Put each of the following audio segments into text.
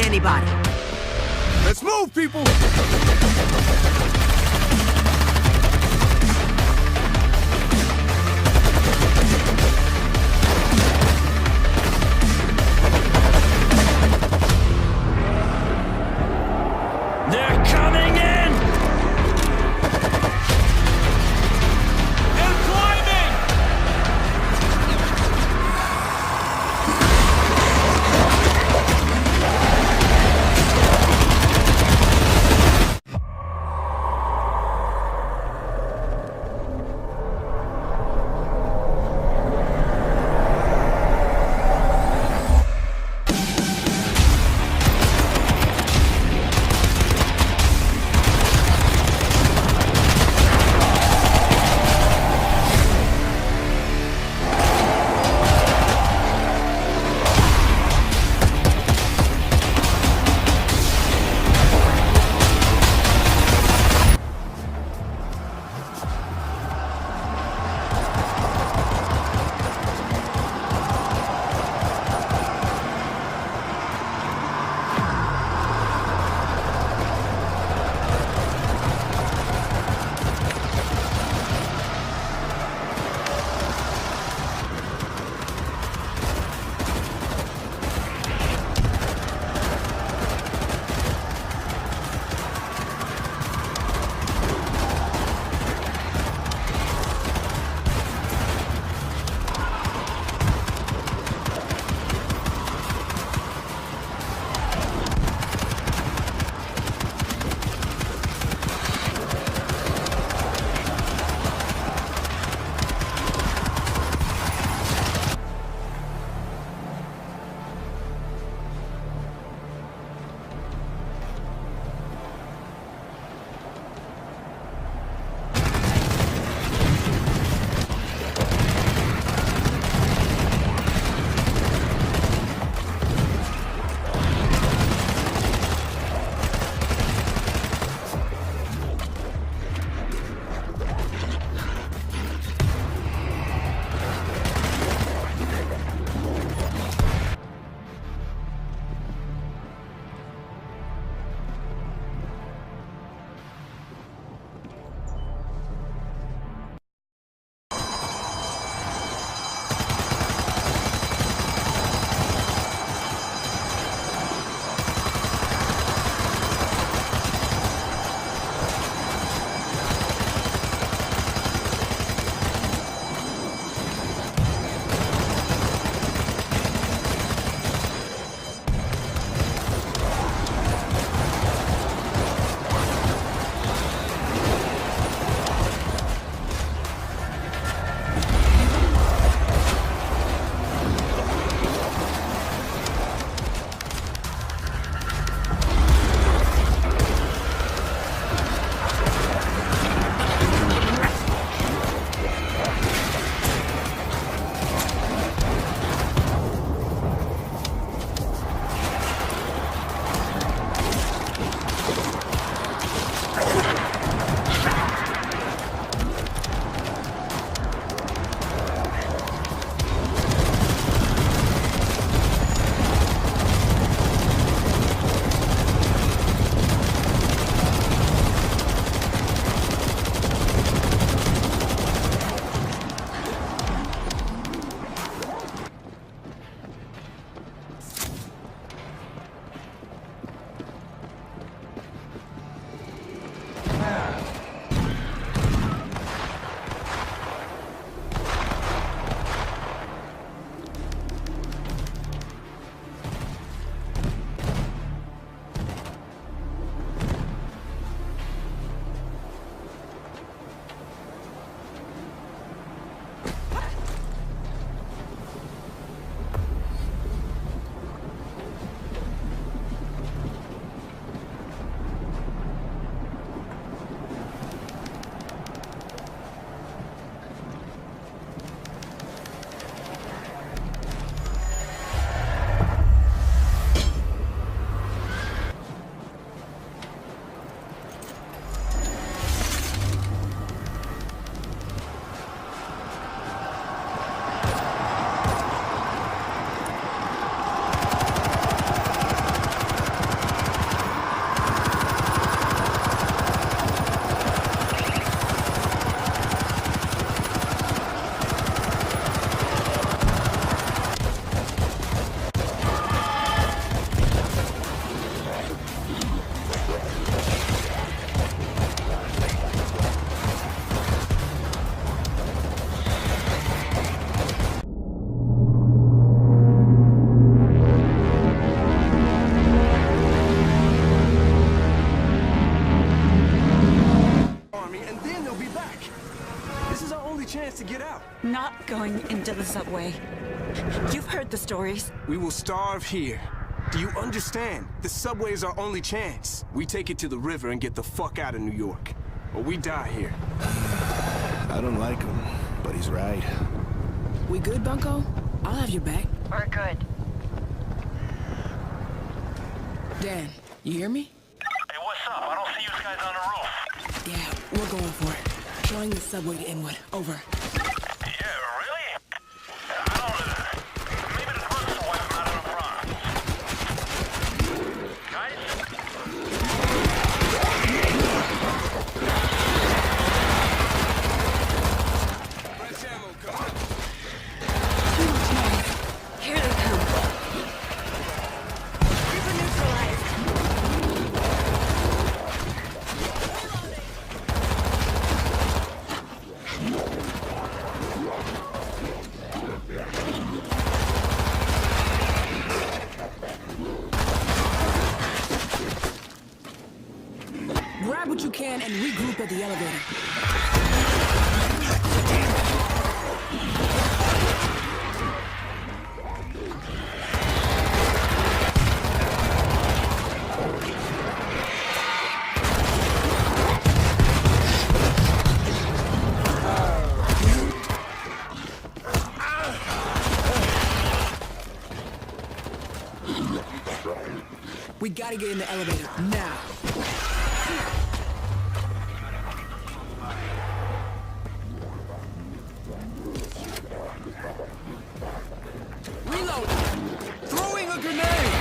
anybody. Let's move, people! They're coming in! They're climbing! not going into the subway. You've heard the stories. We will starve here. Do you understand? The subway is our only chance. We take it to the river and get the fuck out of New York. Or we die here. I don't like him, but he's right. We good, Bunko? I'll have your back. We're good. Dan, you hear me? Hey, what's up? I don't see you guys on the roof. Yeah, we're going for it. Trying the subway to Inwood. Over. Yeah, really? I don't... Maybe the first away from out of the front. Guys? Fresh ammo, come on. Here they come. River neutralized. Grab what you can and regroup at the elevator. We gotta get in the elevator, now. Reload! Throwing a grenade!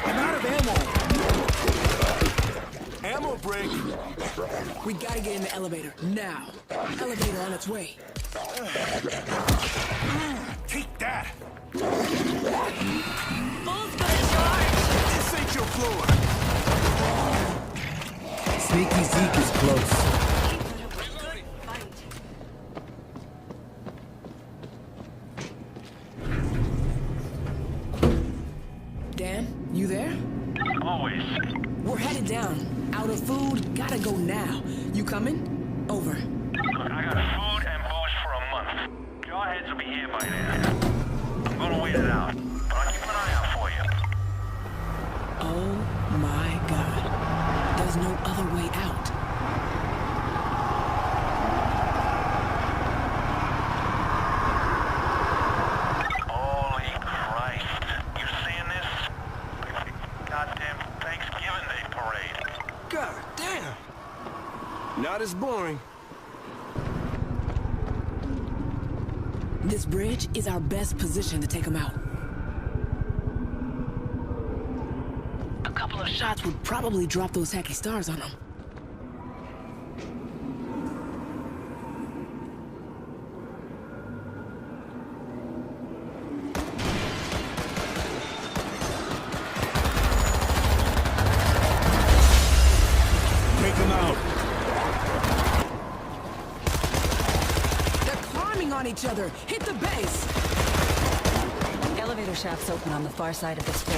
I'm out of ammo. Ammo break. We gotta get in the elevator, now. Elevator on its way. Take that. Bull's gonna charge. This ain't your floor. Sneaky Zeke is close. Good fight. Dan, you there? Always. We're headed down. Out of food, gotta go now. You coming? Over. Look, I got food and booze for a month. Jarheads will be here by then. I'm gonna wait it out, but I'll keep an eye out for you. Oh my god. There's no other way out. Holy Christ. You seeing this? Goddamn Thanksgiving Day parade. God damn. Not as boring. This bridge is our best position to take them out. A couple of shots would probably drop those hacky stars on them. Take him out. They're climbing on each other. Hit the base. Elevator shaft's open on the far side of this floor.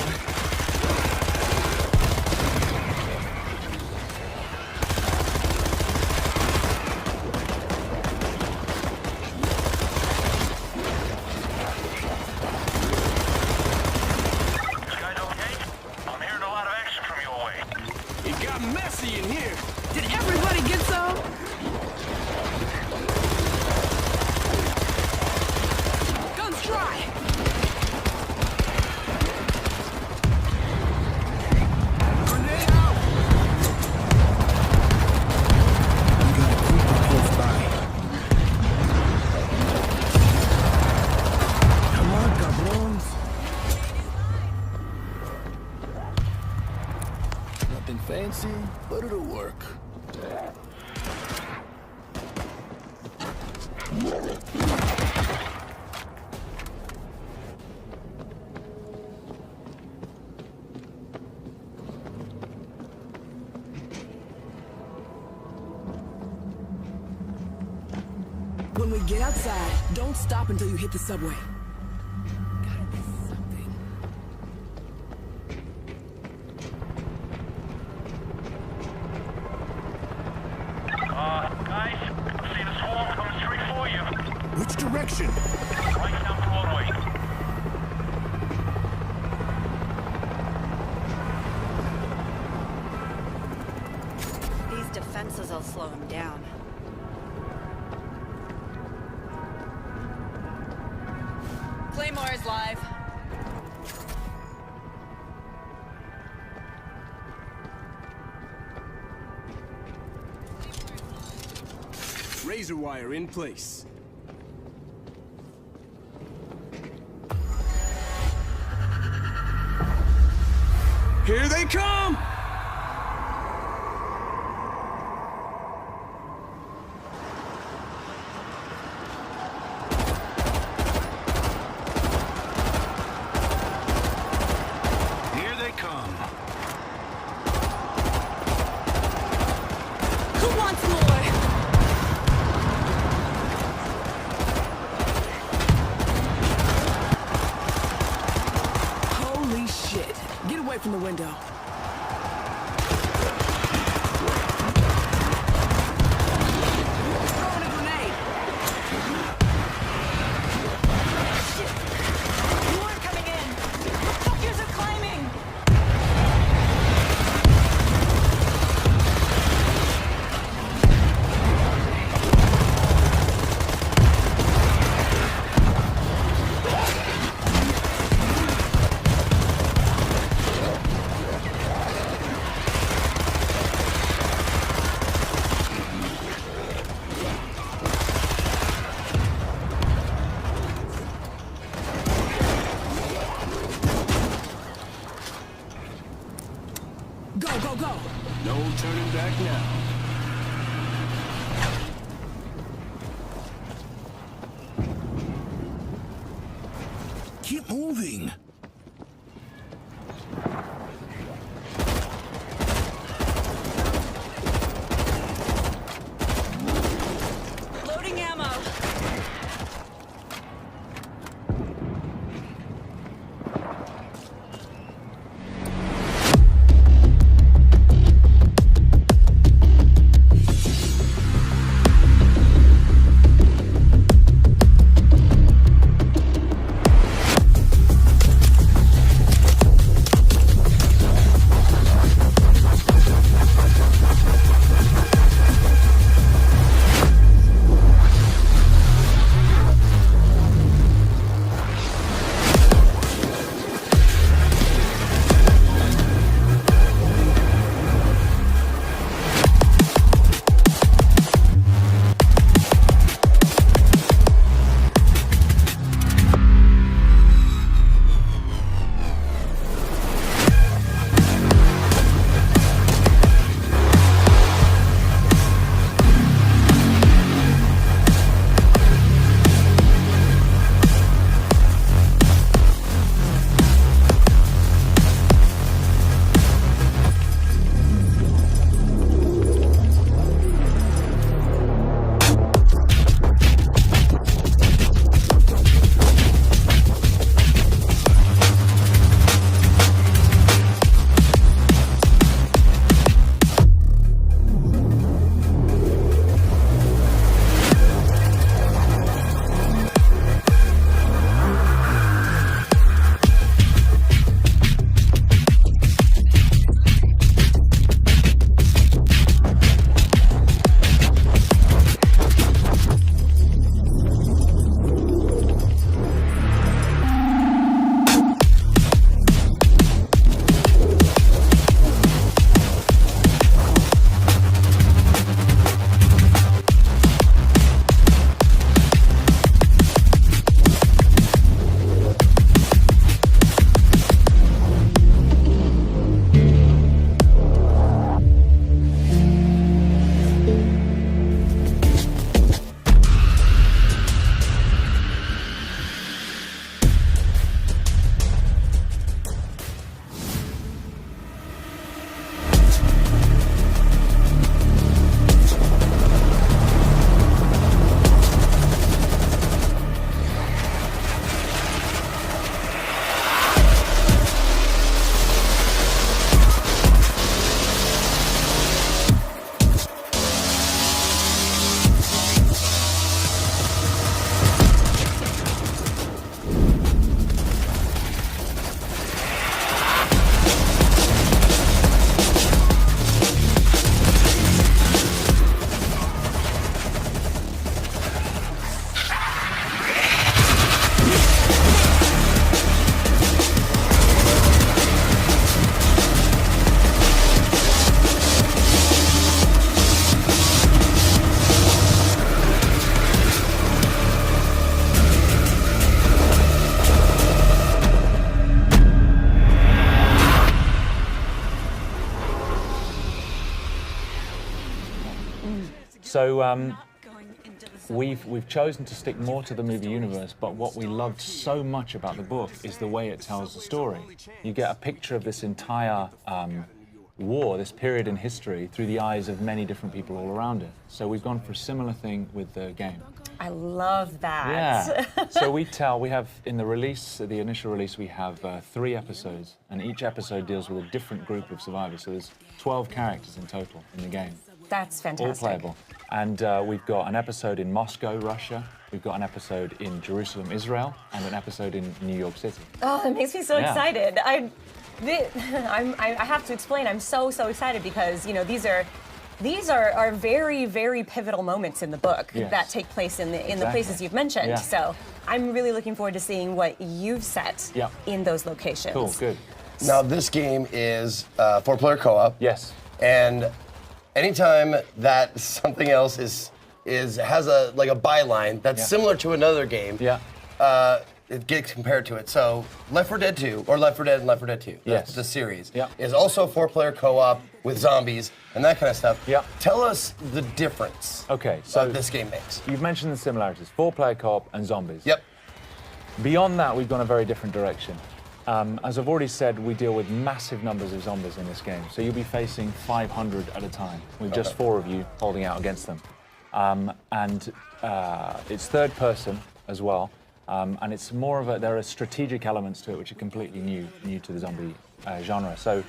You guys okay? I'm hearing a lot of action from your way. It got messy in here. Did everybody get some? Guns dry. Grenade out. We got a creeper close by. Come on, cabrons. Nothing fancy, but it'll work. When we get outside, don't stop until you hit the subway. Gotta be something. Guys, I see the swarm coming straight for you. Which direction? Right down Broadway. These defenses will slow him down. Claymore is live. Razor wire in place. Here they come! Here they come. Who wants more? Holy shit. Get away from the window. Throwing a grenade. More coming in. The fuckers are climbing. Go, go, go. No turning back now. Keep moving. Loading ammo. So Not going into the subway. we've chosen to stick more to the movie universe, but what we loved so much about the book is the way it tells the story. You get a picture of this entire war, this period in history, through the eyes of many different people all around it. So we've gone for a similar thing with the game. I love that. Yeah. So we have, in the release, the initial release, we have 3 episodes, and each episode deals with a different group of survivors. So there's 12 characters in total in the game. That's fantastic. All playable. And we've got an episode in Moscow, Russia. We've got an episode in Jerusalem, Israel, and an episode in New York City. Oh, that makes me so Yeah. excited. I have to explain. I'm so excited because these are very, very pivotal moments in the book Yes. that take place in the Exactly. places you've mentioned. Yeah. So I'm really looking forward to seeing what you've set Yeah. in those locations. Cool, good. Now, this game is 4-player co-op. Yes. And anytime that something else has a byline that's Yeah. similar to another game, Yeah. it gets compared to it. So Left 4 Dead 2, or Left 4 Dead and Left 4 Dead 2, Yes. the series, Yeah. is also 4-player co-op with zombies and that kind of stuff. Yeah. Tell us the difference Okay, so this game makes. you've mentioned the similarities: 4-player co-op and zombies. Yep. Beyond that, we've gone a very different direction. As I've already said, we deal with massive numbers of zombies in this game. So you'll be facing 500 at a time, with just 4 of you holding out against them. It's third person as well. And it's more of there are strategic elements to it which are completely new to the zombie genre. So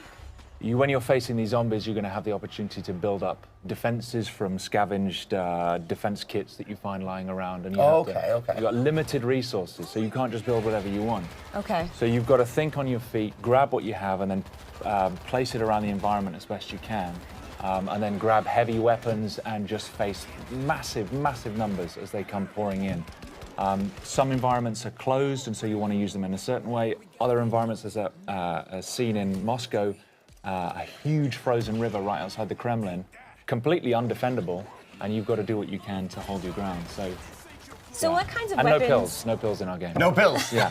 when you're facing these zombies, you're going to have the opportunity to build up defenses from scavenged defense kits that you find lying around. And you've got limited resources, so you can't just build whatever you want. Okay. So you've got to think on your feet, grab what you have, and then place it around the environment as best you can. And then grab heavy weapons and just face massive numbers as they come pouring in. Some environments are closed, and so you want to use them in a certain way. Other environments, there's a scene in Moscow, a huge frozen river right outside the Kremlin, completely undefendable, and you've got to do what you can to hold your ground. So what kinds of and weapons? no pills in our game. No pills. Yeah.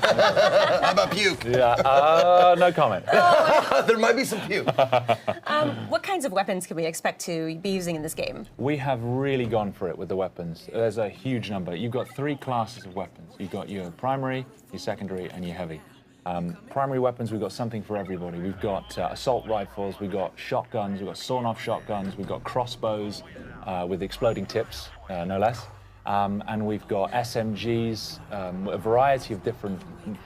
How about puke? Yeah. No comment. There might be some puke. What kinds of weapons can we expect to be using in this game? We have really gone for it with the weapons. There's a huge number. You've got 3 classes of weapons. You've got your primary, your secondary, and your heavy. Primary weapons, we've got something for everybody. We've got assault rifles, we've got shotguns, we've got sawn-off shotguns, we've got crossbows with exploding tips, no less. And we've got SMGs, a variety of different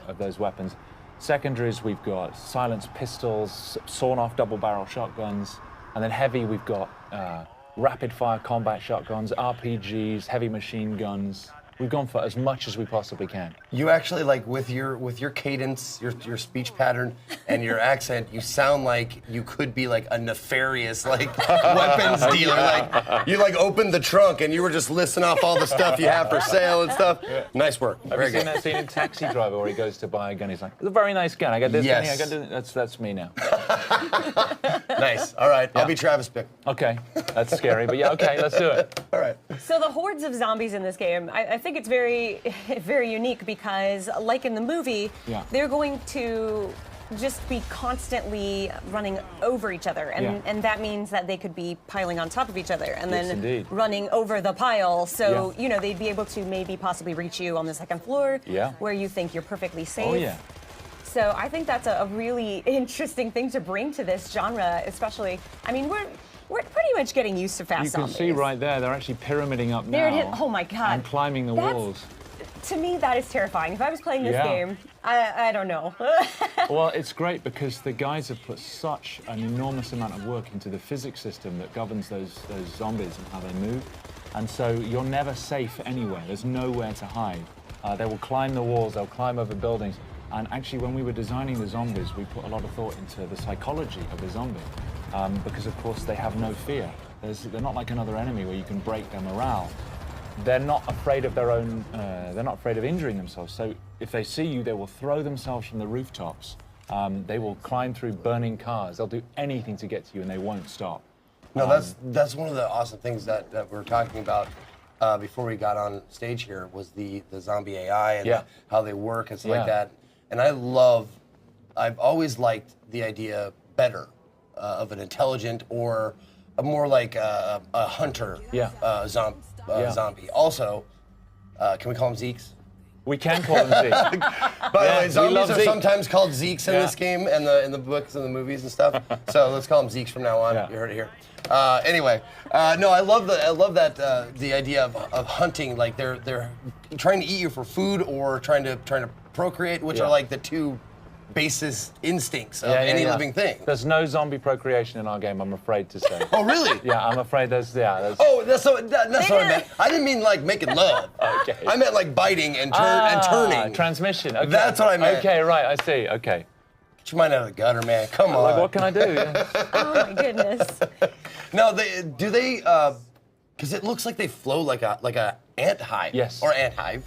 of those weapons. Secondaries, we've got silenced pistols, sawn-off double-barrel shotguns, and then heavy, we've got rapid-fire combat shotguns, RPGs, heavy machine guns. We've gone for as much as we possibly can. You actually, with your cadence, your speech pattern, and your accent, you sound like you could be a nefarious weapons dealer. You opened the trunk and you were just listing off all the stuff you have for sale and stuff. Yeah. Nice work. Have Very you seen good. that scene in Taxi Driver where he goes to buy a gun? He's like, "It's a very nice gun. I got this Yes. gun. I got this." That's me now. Nice. All right. I'll be Travis Bickle. Okay, that's scary, but yeah, okay, let's do it. All right. So the hordes of zombies in this game, I think it's very, very unique because, like in the movie, Yeah. they're going to just be constantly running over each other, and that means that they could be piling on top of each other and Yes, then indeed. running over the pile. So Yeah. they'd be able to maybe possibly reach you on the second floor, Yeah. where you think you're perfectly safe. Oh yeah. So I think that's a really interesting thing to bring to this genre, especially. I mean, we're pretty much getting used to fast You can zombies. see right there, they're actually pyramiding up There now. it is. Oh my God. And climbing the That's- walls. To me, that is terrifying. If I was playing this Yeah. game, I don't know. Well, it's great because the guys have put such an enormous amount of work into the physics system that governs those zombies and how they move. And so you're never safe anywhere. There's nowhere to hide. They will climb the walls, they'll climb over buildings. And actually, when we were designing the zombies, we put a lot of thought into the psychology of the zombie. Because, of course, they have no fear. They're not like another enemy where you can break their morale. They're not afraid of their own, they're not afraid of injuring themselves. So if they see you, they will throw themselves from the rooftops. They will climb through burning cars. They'll do anything to get to you, and they won't stop. No, that's one of the awesome things that we were talking about before we got on stage here was the zombie AI and how they work and stuff like that. And I've always liked the idea better of an intelligent or more like a hunter zombie. Also, can we call him Zeeks? We can call them Zeeks. By the way, zombies are sometimes called Zeeks in this game and in the books and the movies and stuff. So let's call them Zeeks from now on. You heard it here. Anyway, no, I love that the idea of hunting. Like they're trying to eat you for food or trying to procreate, which are like the two basis instincts of any living thing. There's no zombie procreation in our game, I'm afraid to say. Oh, really? Yeah, I'm afraid there's. Oh, that's what I meant. I didn't mean like making love. Okay. I meant like biting and turning. Transmission. Okay. That's what I meant. Okay, right, I see. Okay. Get your mind out of the gutter, man. Come on. Like, what can I do? Yeah. Oh my goodness. No, do they? Because it looks like they flow like a ant hive. Yes. Or ant hive.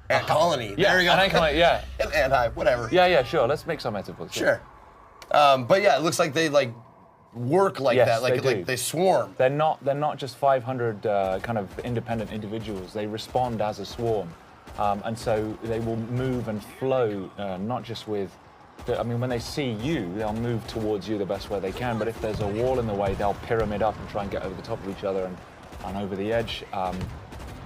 Ant colony. Yeah, there you go. An ant colony. Yeah. An ant hive. Whatever. Yeah. Sure. Let's make some metaphors. Sure. But yeah, it looks like they like work like that. Like they swarm. They're not just 500 kind of independent individuals. They respond as a swarm, and so they will move and flow, not just with. I mean, when they see you, they'll move towards you the best way they can. But if there's a wall in the way, they'll pyramid up and try and get over the top of each other and over the edge.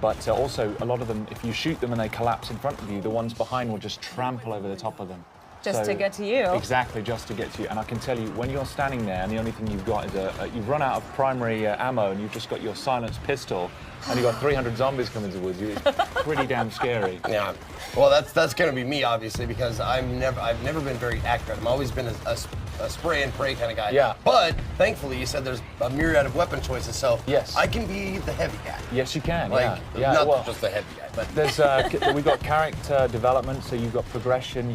But also, a lot of them, if you shoot them and they collapse in front of you, the ones behind will just trample over the top of them. Just to get to you. Exactly, just to get to you. And I can tell you, when you're standing there and the only thing you've got is you've run out of primary ammo and you've just got your silenced pistol and you've got 300 zombies coming towards you, it's pretty damn scary. Yeah. Well, that's going to be me, obviously, because I've never been very accurate. I've always been a spray and pray kind of guy. Yeah. But thankfully, you said there's a myriad of weapon choices, so yes. I can be the heavy guy. Yes, you can. Like, not just the heavy guy, but there's we've got character development, so you've got progression.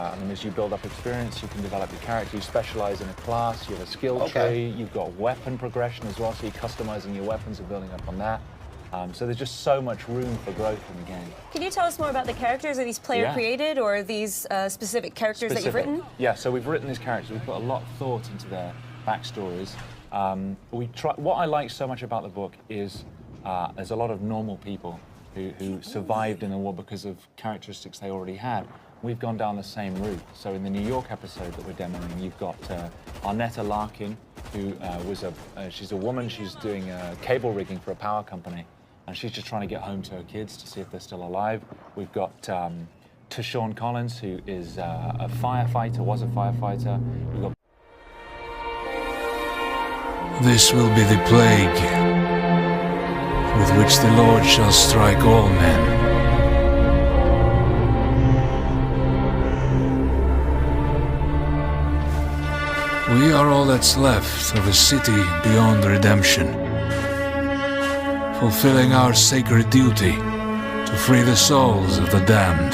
I mean, as you build up experience, you can develop your character. You specialize in a class. You have a skill tree. You've got weapon progression as well, so you're customizing your weapons and building up on that. So there's just so much room for growth in the game. Can you tell us more about the characters? Are these player created or are these specific characters that you've written? Yeah, so we've written these characters. We've put a lot of thought into their backstories. What I like so much about the book is there's a lot of normal people who survived in the war because of characteristics they already had. We've gone down the same route. So in the New York episode that we're demoing, you've got Arnetta Larkin, who she's a woman. She's doing cable rigging for a power company. And she's just trying to get home to her kids to see if they're still alive. We've got Tashawn Collins, who is a firefighter, was a firefighter. We've got This will be the plague with which the Lord shall strike all men. We are all that's left of a city beyond redemption, fulfilling our sacred duty to free the souls of the damned.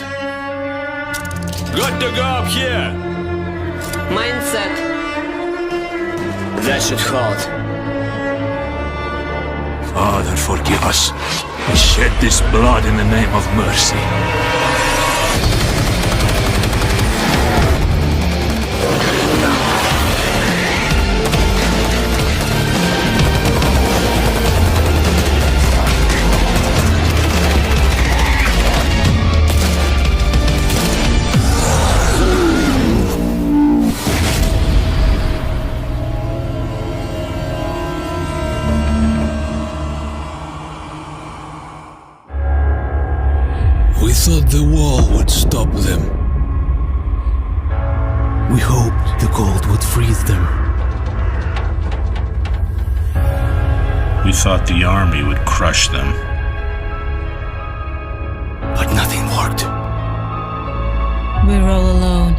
Good to go up here! Mindset. That should hold. Father, forgive us. We shed this blood in the name of mercy. We thought the wall would stop them. We hoped the cold would freeze them. We thought the army would crush them. But nothing worked. We're all alone.